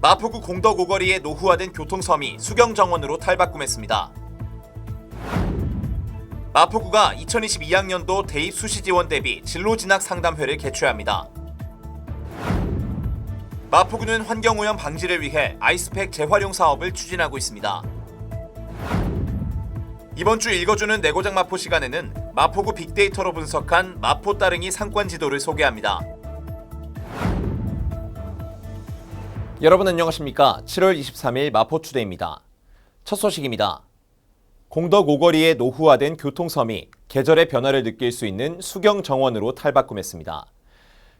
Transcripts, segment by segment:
마포구 공덕 오거리의 노후화된 교통섬이 수경정원으로 탈바꿈했습니다. 마포구가 2022학년도 대입 수시 지원 대비 진로 진학 상담회를 개최합니다. 마포구는 환경오염 방지를 위해 아이스팩 재활용 사업을 추진하고 있습니다. 이번 주 읽어주는 내고장 마포 시간에는 마포구 빅데이터로 분석한 마포 따릉이 상권 지도를 소개합니다. 여러분 안녕하십니까? 7월 23일 마포투데이입니다. 첫 소식입니다. 공덕 오거리의 노후화된 교통섬이 계절의 변화를 느낄 수 있는 수경정원으로 탈바꿈했습니다.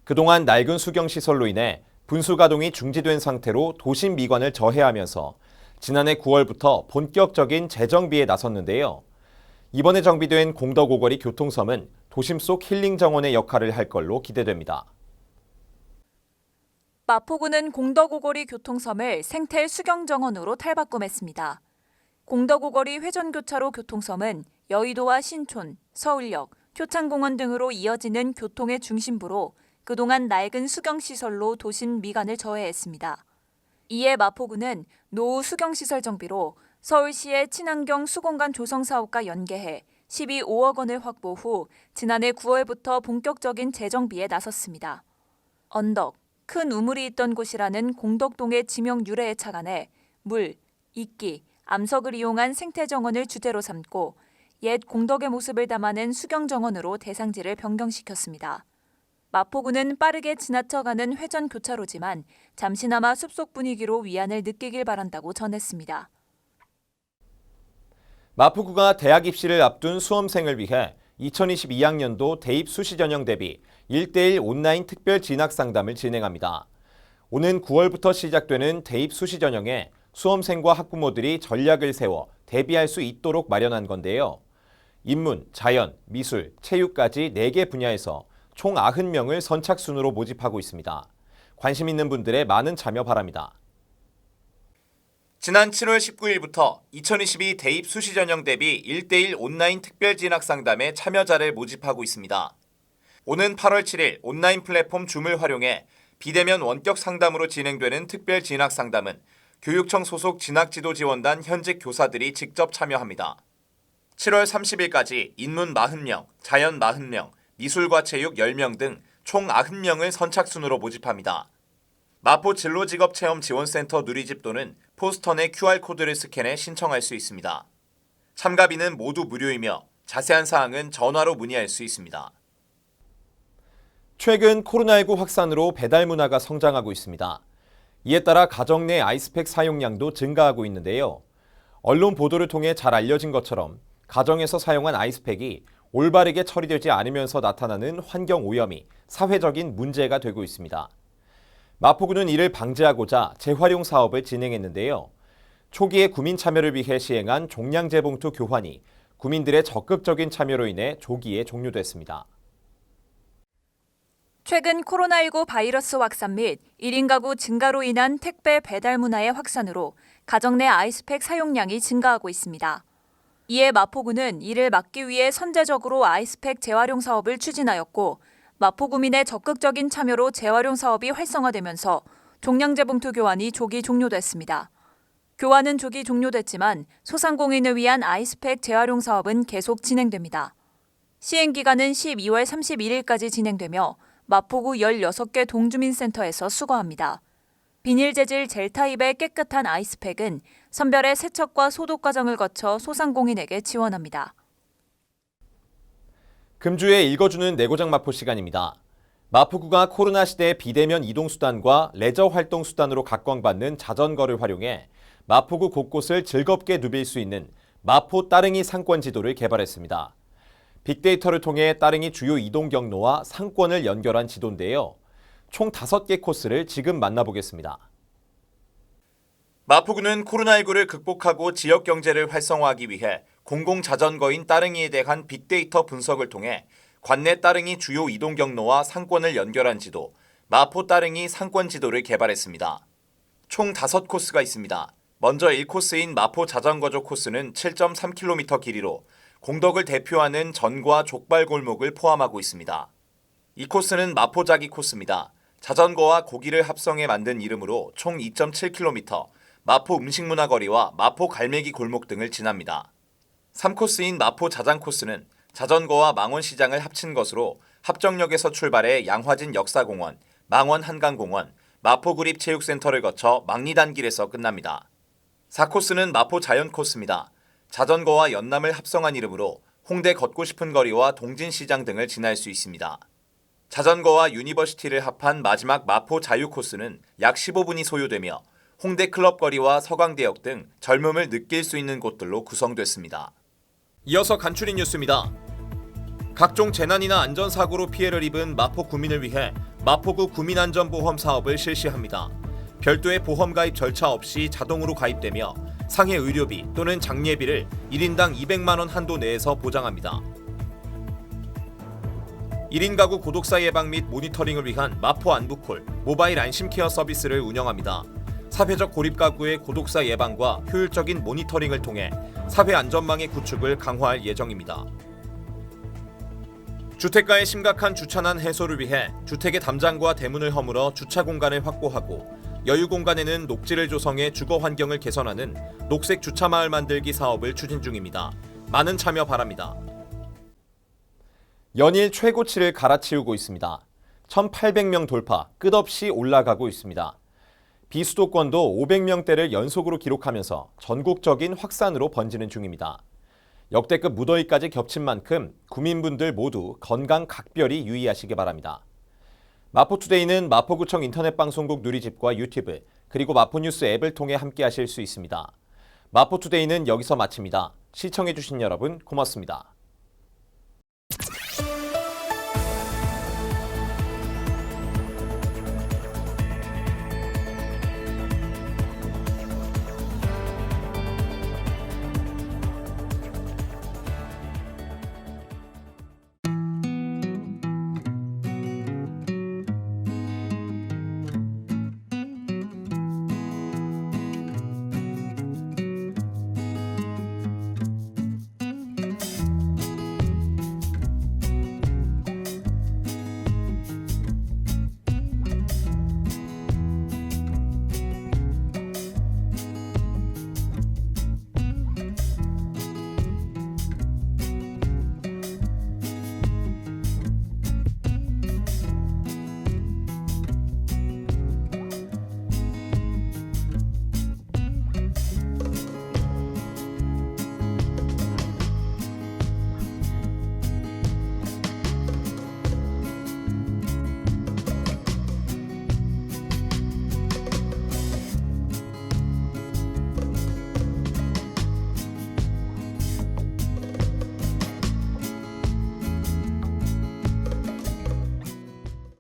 그동안 낡은 수경시설로 인해 분수 가동이 중지된 상태로 도심 미관을 저해하면서 지난해 9월부터 본격적인 재정비에 나섰는데요. 이번에 정비된 공덕 오거리 교통섬은 도심 속 힐링 정원의 역할을 할 걸로 기대됩니다. 마포구는 공덕오거리 교통섬을 생태 수경정원으로 탈바꿈했습니다. 공덕오거리 회전교차로 교통섬은 여의도와 신촌, 서울역, 효창공원 등으로 이어지는 교통의 중심부로 그동안 낡은 수경시설로 도심 미관을 저해했습니다. 이에 마포구는 노후 수경시설 정비로 서울시의 친환경 수공간 조성 사업과 연계해 12억 원을 확보 후 지난해 9월부터 본격적인 재정비에 나섰습니다. 언덕, 큰 우물이 있던 곳이라는 공덕동의 지명 유래에 착안해 물, 이끼, 암석을 이용한 생태정원을 주제로 삼고 옛 공덕의 모습을 담아낸 수경정원으로 대상지를 변경시켰습니다. 마포구는 빠르게 지나쳐가는 회전교차로지만 잠시나마 숲속 분위기로 위안을 느끼길 바란다고 전했습니다. 마포구가 대학 입시를 앞둔 수험생을 위해 2022학년도 대입 수시 전형 대비 1:1 온라인 특별 진학 상담을 진행합니다. 오는 9월부터 시작되는 대입 수시 전형에 수험생과 학부모들이 전략을 세워 대비할 수 있도록 마련한 건데요. 인문, 자연, 미술, 체육까지 4개 분야에서 총 90명을 선착순으로 모집하고 있습니다. 관심 있는 분들의 많은 참여 바랍니다. 지난 7월 19일부터 2022 대입 수시 전형 대비 1:1 온라인 특별 진학 상담에 참여자를 모집하고 있습니다. 오는 8월 7일 온라인 플랫폼 줌을 활용해 비대면 원격 상담으로 진행되는 특별 진학 상담은 교육청 소속 진학지도지원단 현직 교사들이 직접 참여합니다. 7월 30일까지 인문 40명, 자연 40명, 미술과 체육 10명 등 총 90명을 선착순으로 모집합니다. 마포 진로직업체험지원센터 누리집 또는 포스턴의 QR코드를 스캔해 신청할 수 있습니다. 참가비는 모두 무료이며 자세한 사항은 전화로 문의할 수 있습니다. 최근 코로나19 확산으로 배달 문화가 성장하고 있습니다. 이에 따라 가정 내 아이스팩 사용량도 증가하고 있는데요. 언론 보도를 통해 잘 알려진 것처럼 가정에서 사용한 아이스팩이 올바르게 처리되지 않으면서 나타나는 환경 오염이 사회적인 문제가 되고 있습니다. 마포구는 이를 방지하고자 재활용 사업을 진행했는데요. 초기에 구민 참여를 위해 시행한 종량제 봉투 교환이 구민들의 적극적인 참여로 인해 조기에 종료됐습니다. 최근 코로나19 바이러스 확산 및 1인 가구 증가로 인한 택배 배달 문화의 확산으로 가정 내 아이스팩 사용량이 증가하고 있습니다. 이에 마포구는 이를 막기 위해 선제적으로 아이스팩 재활용 사업을 추진하였고 마포구민의 적극적인 참여로 재활용 사업이 활성화되면서 종량제 봉투 교환이 조기 종료됐습니다. 교환은 조기 종료됐지만 소상공인을 위한 아이스팩 재활용 사업은 계속 진행됩니다. 시행기간은 12월 31일까지 진행되며 마포구 16개 동주민센터에서 수거합니다. 비닐 재질 젤 타입의 깨끗한 아이스팩은 선별의 세척과 소독 과정을 거쳐 소상공인에게 지원합니다. 금주에 읽어주는 내고장 마포 시간입니다. 마포구가 코로나 시대 비대면 이동수단과 레저 활동 수단으로 각광받는 자전거를 활용해 마포구 곳곳을 즐겁게 누빌 수 있는 마포 따릉이 상권 지도를 개발했습니다. 빅데이터를 통해 따릉이 주요 이동 경로와 상권을 연결한 지도인데요. 총 5개 코스를 지금 만나보겠습니다. 마포구는 코로나19를 극복하고 지역 경제를 활성화하기 위해 공공자전거인 따릉이에 대한 빅데이터 분석을 통해 관내 따릉이 주요 이동 경로와 상권을 연결한 지도, 마포 따릉이 상권 지도를 개발했습니다. 총 5코스가 있습니다. 먼저 1코스인 마포 자전거조 코스는 7.3km 길이로 공덕을 대표하는 전과 족발 골목을 포함하고 있습니다. 이 코스는 마포자기 코스입니다. 자전거와 고기를 합성해 만든 이름으로 총 2.7km, 마포 음식문화거리와 마포 갈매기 골목 등을 지납니다. 3코스인 마포 자장 코스는 자전거와 망원시장을 합친 것으로 합정역에서 출발해 양화진 역사공원, 망원 한강공원, 마포구립체육센터를 거쳐 망리단길에서 끝납니다. 4코스는 마포 자연 코스입니다. 자전거와 연남을 합성한 이름으로 홍대 걷고 싶은 거리와 동진시장 등을 지날 수 있습니다. 자전거와 유니버시티를 합한 마지막 마포 자유 코스는 약 15분이 소요되며 홍대 클럽 거리와 서강대역 등 젊음을 느낄 수 있는 곳들로 구성됐습니다. 이어서 간추린 뉴스입니다. 각종 재난이나 안전사고로 피해를 입은 마포 구민을 위해 마포구 구민안전보험 사업을 실시합니다. 별도의 보험 가입 절차 없이 자동으로 가입되며 상해 의료비 또는 장례비를 1인당 200만 원 한도 내에서 보장합니다. 1인 가구 고독사 예방 및 모니터링을 위한 마포 안부콜 모바일 안심케어 서비스를 운영합니다. 사회적 고립 가구의 고독사 예방과 효율적인 모니터링을 통해 사회 안전망의 구축을 강화할 예정입니다. 주택가의 심각한 주차난 해소를 위해 주택의 담장과 대문을 허물어 주차 공간을 확보하고 여유 공간에는 녹지를 조성해 주거 환경을 개선하는 녹색 주차 마을 만들기 사업을 추진 중입니다. 많은 참여 바랍니다. 연일 최고치를 갈아치우고 있습니다. 1,800명 돌파, 끝없이 올라가고 있습니다. 비수도권도 500명대를 연속으로 기록하면서 전국적인 확산으로 번지는 중입니다. 역대급 무더위까지 겹친 만큼 구민분들 모두 건강 각별히 유의하시기 바랍니다. 마포투데이는 마포구청 인터넷방송국 누리집과 유튜브 그리고 마포뉴스 앱을 통해 함께하실 수 있습니다. 마포투데이는 여기서 마칩니다. 시청해주신 여러분 고맙습니다.